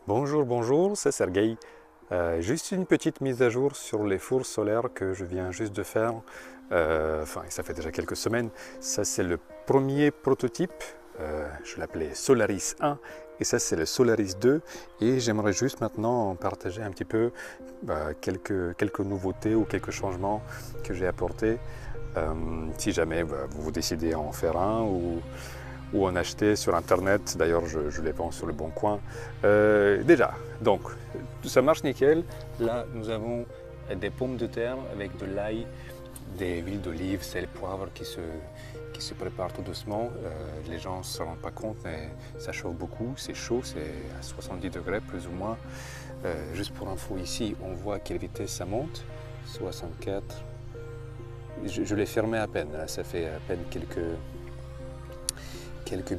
Bonjour, bonjour, c'est Sergueï. Juste une petite mise à jour sur les fours solaires que je viens juste de faire. Ça fait déjà quelques semaines. Ça, c'est le premier prototype. Je l'appelais Solaris 1 et ça, c'est le Solaris 2. Et j'aimerais juste maintenant partager un petit peu quelques nouveautés ou quelques changements que j'ai apportés. Si jamais vous décidez à en faire un ou en acheter sur internet. D'ailleurs, je les vends sur le bon coin. Déjà, donc, ça marche nickel. Là, nous avons des pommes de terre avec de l'ail, des huiles d'olive, sel, poivre qui se préparent tout doucement. Les gens ne se rendent pas compte, mais ça chauffe beaucoup. C'est chaud, c'est à 70 degrés plus ou moins. Juste pour info, ici, on voit à quelle vitesse ça monte. 64. Je l'ai fermé à peine. Là, ça fait à peine quelques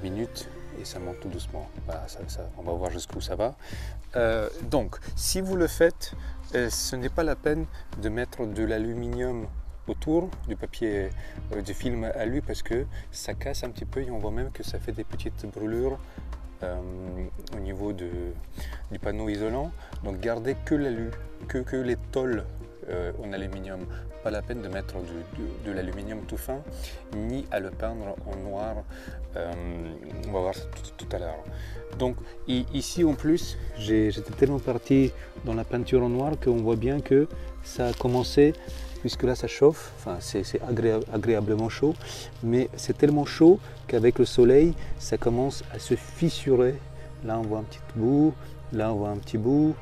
minutes et ça monte tout doucement. On va voir jusqu'où ça va. Donc, si vous le faites, ce n'est pas la peine de mettre de l'aluminium autour du papier du film alu parce que ça casse un petit peu et on voit même que ça fait des petites brûlures au niveau du panneau isolant. Donc, gardez que l'alu, que les tôles en aluminium. Pas la peine de mettre de l'aluminium tout fin, ni à le peindre en noir. On va voir ça tout à l'heure. Donc ici en plus, j'étais tellement parti dans la peinture en noir qu'on voit bien que ça a commencé, puisque là ça chauffe, enfin c'est agréablement chaud, mais c'est tellement chaud qu'avec le soleil, ça commence à se fissurer. Là on voit un petit bout, là on voit un petit bout,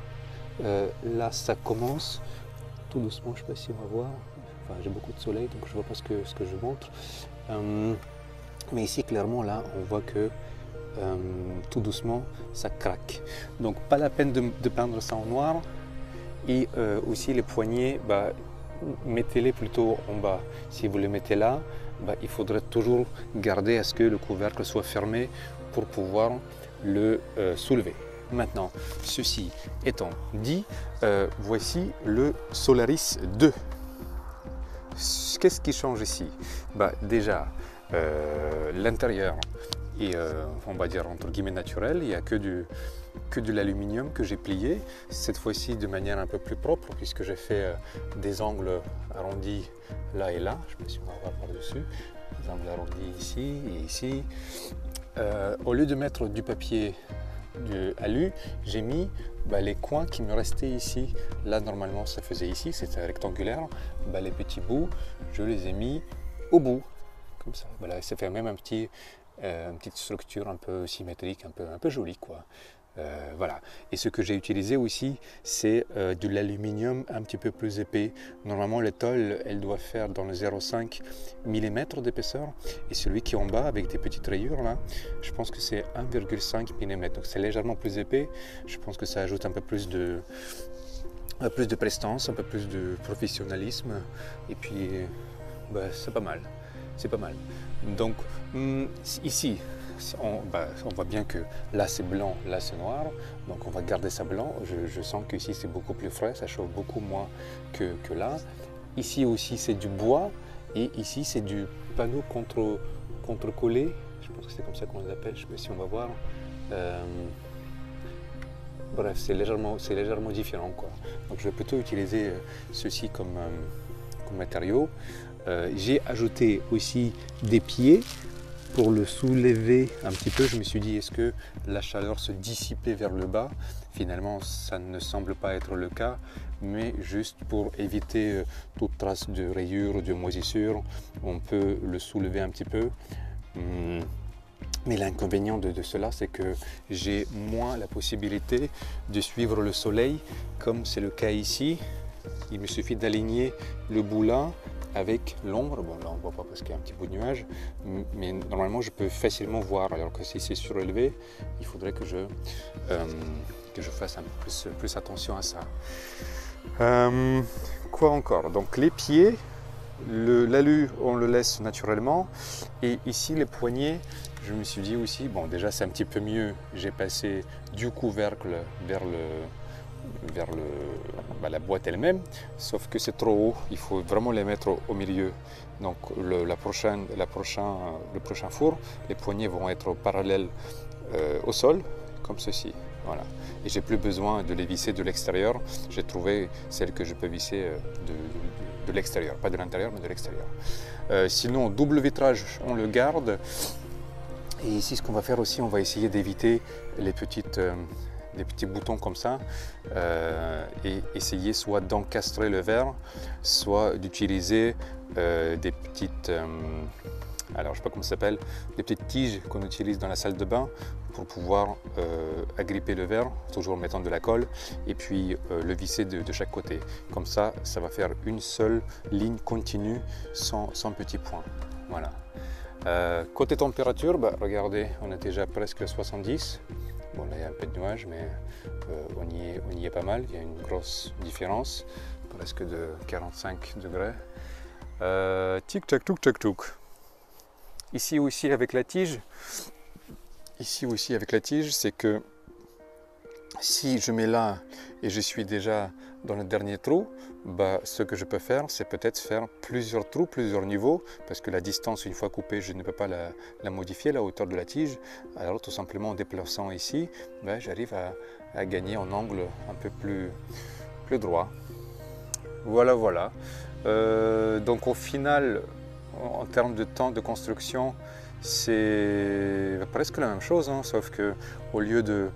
là ça commence tout doucement, je ne sais pas si on va voir, enfin, j'ai beaucoup de soleil donc je ne vois pas ce que je montre, mais ici clairement là on voit que tout doucement ça craque, donc pas la peine de peindre ça en noir. Et aussi les poignets, mettez-les plutôt en bas. Si vous les mettez là, il faudrait toujours garder à ce que le couvercle soit fermé pour pouvoir le soulever. Maintenant, ceci étant dit, voici le Solaris 2. Qu'est-ce qui change ici? Déjà, l'intérieur est, on va dire, entre guillemets naturel. Il n'y a que de l'aluminium que j'ai plié, cette fois-ci de manière un peu plus propre, puisque j'ai fait des angles arrondis là et là. Je ne sais pas si on va voir par-dessus. Des angles arrondis ici et ici. Au lieu de mettre du papier alu, j'ai mis les coins qui me restaient ici. Là normalement ça faisait ici, c'était rectangulaire. Les petits bouts, je les ai mis au bout, comme ça. Voilà, ça fait même une petite structure un peu symétrique, un peu jolie quoi. Voilà. Et ce que j'ai utilisé aussi, c'est de l'aluminium un petit peu plus épais. Normalement, les tôles, elles doivent faire dans le 0,5 mm d'épaisseur. Et celui qui est en bas, avec des petites rayures, là, je pense que c'est 1,5 mm. Donc c'est légèrement plus épais. Je pense que ça ajoute un peu plus de prestance, un peu plus de professionnalisme. Et puis, c'est pas mal. C'est pas mal. Donc, ici, on voit bien que là c'est blanc, là c'est noir, donc on va garder ça blanc. Je sens que ici c'est beaucoup plus frais, ça chauffe beaucoup moins que là. Ici aussi c'est du bois et ici c'est du panneau contre-collé, je pense que c'est comme ça qu'on l'appelle, je ne sais pas si on va voir. Bref, c'est légèrement différent quoi. Donc je vais plutôt utiliser ceci comme matériau. J'ai ajouté aussi des pieds pour le soulever un petit peu. Je me suis dit, est-ce que la chaleur se dissipait vers le bas? Finalement, ça ne semble pas être le cas, mais juste pour éviter toute trace de rayures, de moisissure, on peut le soulever un petit peu. Mais l'inconvénient de cela, c'est que j'ai moins la possibilité de suivre le soleil, comme c'est le cas ici. Il me suffit d'aligner le bout là avec l'ombre. Bon, là on ne voit pas parce qu'il y a un petit bout de nuage, mais normalement je peux facilement voir, alors que si c'est surélevé, il faudrait que je fasse un peu plus attention à ça. Quoi encore? Donc les pieds, l'alu on le laisse naturellement, et ici les poignets, je me suis dit aussi, bon déjà c'est un petit peu mieux, j'ai passé du couvercle vers la boîte elle-même, sauf que c'est trop haut, il faut vraiment les mettre au milieu. Donc le prochain four, les poignées vont être parallèles au sol, comme ceci. Voilà. Et j'ai plus besoin de les visser de l'extérieur. J'ai trouvé celle que je peux visser de l'extérieur, pas de l'intérieur, mais de l'extérieur. Sinon, double vitrage, on le garde. Et ici, ce qu'on va faire aussi, on va essayer d'éviter les petits boutons comme ça et essayer soit d'encastrer le verre, soit d'utiliser des petites, alors je sais pas comment ça s'appelle, des petites tiges qu'on utilise dans la salle de bain pour pouvoir agripper le verre, toujours en mettant de la colle, et puis le visser de chaque côté. Comme ça, ça va faire une seule ligne continue sans petits points. Voilà. Côté température, bah, regardez, on est déjà presque 70. Bon, là il y a un peu de nuages, mais on y est pas mal. Il y a une grosse différence, presque de 45 degrés. Tic tac touk tac touk. Ici aussi avec la tige, c'est que si je mets là et je suis déjà dans le dernier trou, bah, ce que je peux faire, c'est peut-être faire plusieurs trous, plusieurs niveaux, parce que la distance, une fois coupée, je ne peux pas la modifier, la hauteur de la tige. Alors tout simplement en déplaçant ici, bah, j'arrive à gagner en angle un peu plus droit. Voilà, voilà. Donc au final, en termes de temps de construction, c'est presque la même chose, hein, sauf que au lieu de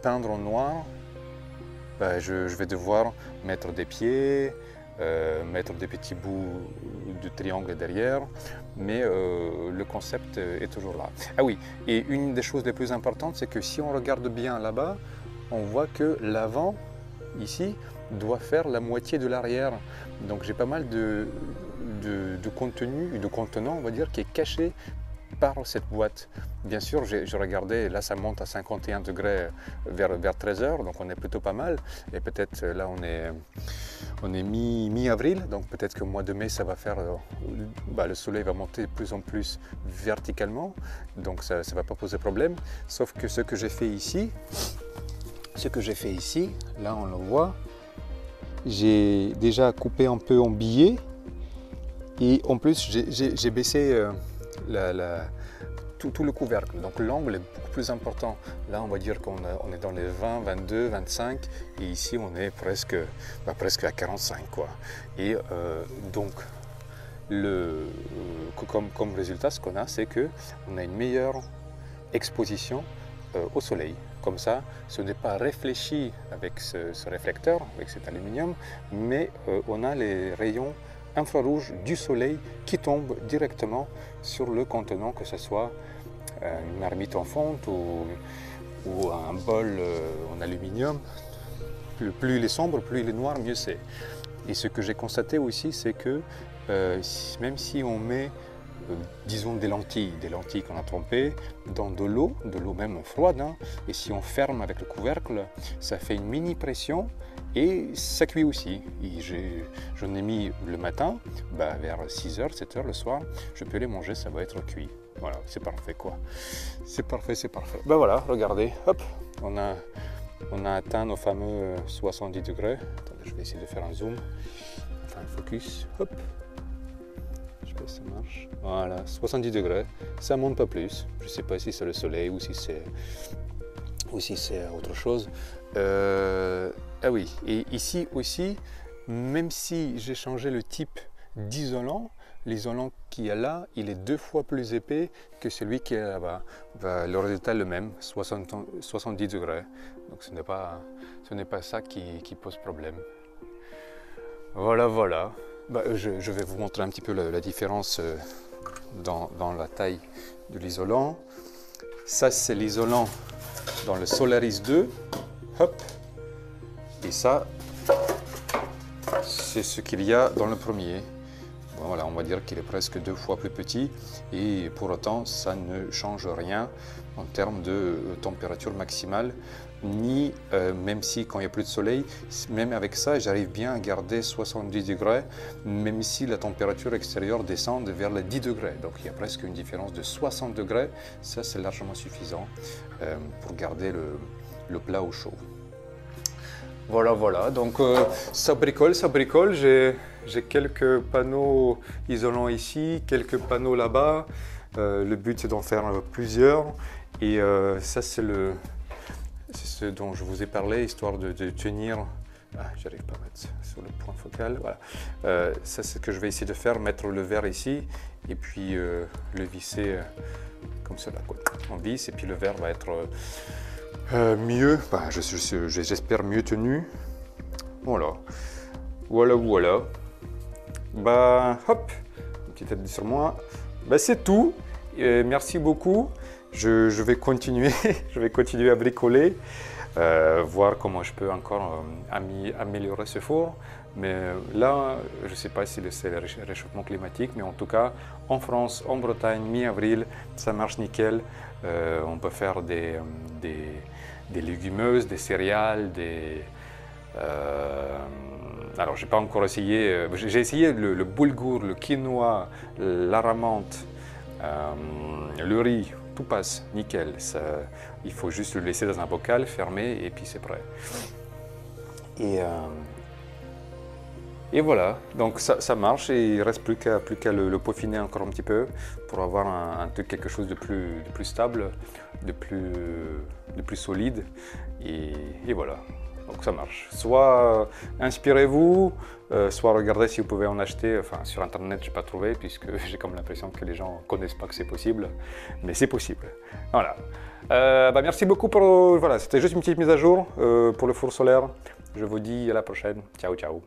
peindre en noir, bah, je vais devoir mettre des pieds, mettre des petits bouts de triangle derrière, mais le concept est toujours là. Ah oui, et une des choses les plus importantes, c'est que si on regarde bien là-bas, on voit que l'avant, ici, doit faire la moitié de l'arrière. Donc j'ai pas mal de contenu, de contenant, on va dire, qui est caché par cette boîte. Bien sûr, je regardais, là ça monte à 51 degrés vers 13h, donc on est plutôt pas mal. Et peut-être là on est mi-avril, donc peut-être que au mois de mai ça va faire, bah, le soleil va monter de plus en plus verticalement, donc ça ne va pas poser problème. Sauf que ce que j'ai fait ici, là on le voit, j'ai déjà coupé un peu en billets et en plus j'ai baissé tout le couvercle, donc l'angle est beaucoup plus important. Là on va dire qu'on est dans les 20, 22, 25 et ici on est presque à 45 quoi. Et donc comme résultat, ce qu'on a, c'est qu'on a une meilleure exposition au soleil. Comme ça, ce n'est pas réfléchi avec ce réflecteur, avec cet aluminium, mais on a les rayons infrarouges du soleil qui tombent directement sur le contenant, que ce soit une marmite en fonte ou un bol en aluminium. Plus il est sombre, plus il est noir, mieux c'est. Et ce que j'ai constaté aussi, c'est que même si on met disons des lentilles qu'on a trempées dans de l'eau même froide, hein, et si on ferme avec le couvercle, ça fait une mini pression et ça cuit aussi. J'en ai mis le matin, bah, vers 6h, 7h le soir, je peux les manger, ça va être cuit. Voilà, c'est parfait quoi. C'est parfait. Bah voilà, regardez, hop, on a atteint nos fameux 70 degrés. Attendez, je vais essayer de faire un zoom, enfin un focus, hop. Ça marche. Voilà, 70 degrés, ça monte pas plus. Je sais pas si c'est le soleil ou si c'est autre chose. Ah oui, et ici aussi, même si j'ai changé le type d'isolant, l'isolant qui est là, il est 2 fois plus épais que celui qui est là-bas. Le résultat est le même, 70 degrés. Donc ce n'est pas ça qui pose problème. Voilà. Bah, je vais vous montrer un petit peu la différence dans la taille de l'isolant. Ça, c'est l'isolant dans le Solaris 2. Hop. Et ça, c'est ce qu'il y a dans le premier. Bon, voilà, on va dire qu'il est presque 2 fois plus petit. Et pour autant, ça ne change rien en termes de température maximale. Ni même si quand il n'y a plus de soleil, même avec ça j'arrive bien à garder 70 degrés, même si la température extérieure descend vers les 10 degrés. Donc il y a presque une différence de 60 degrés, ça c'est largement suffisant pour garder le plat au chaud. Voilà, donc ça bricole, j'ai quelques panneaux isolants ici, quelques panneaux là-bas, le but c'est d'en faire plusieurs et ça c'est c'est ce dont je vous ai parlé, histoire de tenir. Ah, j'arrive pas à mettre sur le point focal. Voilà. Ça, c'est ce que je vais essayer de faire, mettre le verre ici et puis le visser comme cela, quoi. On visse et puis le verre va être mieux, bah, j'espère mieux tenu. Voilà. Voilà. Bah, hop, une petite tête sur moi. Bah, c'est tout. Merci beaucoup. Je vais continuer, je vais continuer à bricoler, voir comment je peux encore améliorer ce four. Mais là, je ne sais pas si c'est le réchauffement climatique, mais en tout cas, en France, en Bretagne, mi-avril, ça marche nickel. On peut faire des légumineuses, des céréales, alors, j'ai pas encore essayé. J'ai essayé le boulgour, le quinoa, l'aramante, le riz. Tout passe nickel. Il faut juste le laisser dans un bocal fermé et puis c'est prêt. Et voilà. Donc ça marche et il ne reste plus qu'à le peaufiner encore un petit peu pour avoir quelque chose de plus stable, de plus solide. Et voilà. Donc ça marche. Soit inspirez-vous, soit regardez si vous pouvez en acheter. Enfin, sur internet, je n'ai pas trouvé puisque j'ai comme l'impression que les gens ne connaissent pas que c'est possible. Mais c'est possible. Voilà. Bah, merci beaucoup pour... Voilà, c'était juste une petite mise à jour pour le four solaire. Je vous dis à la prochaine. Ciao, ciao.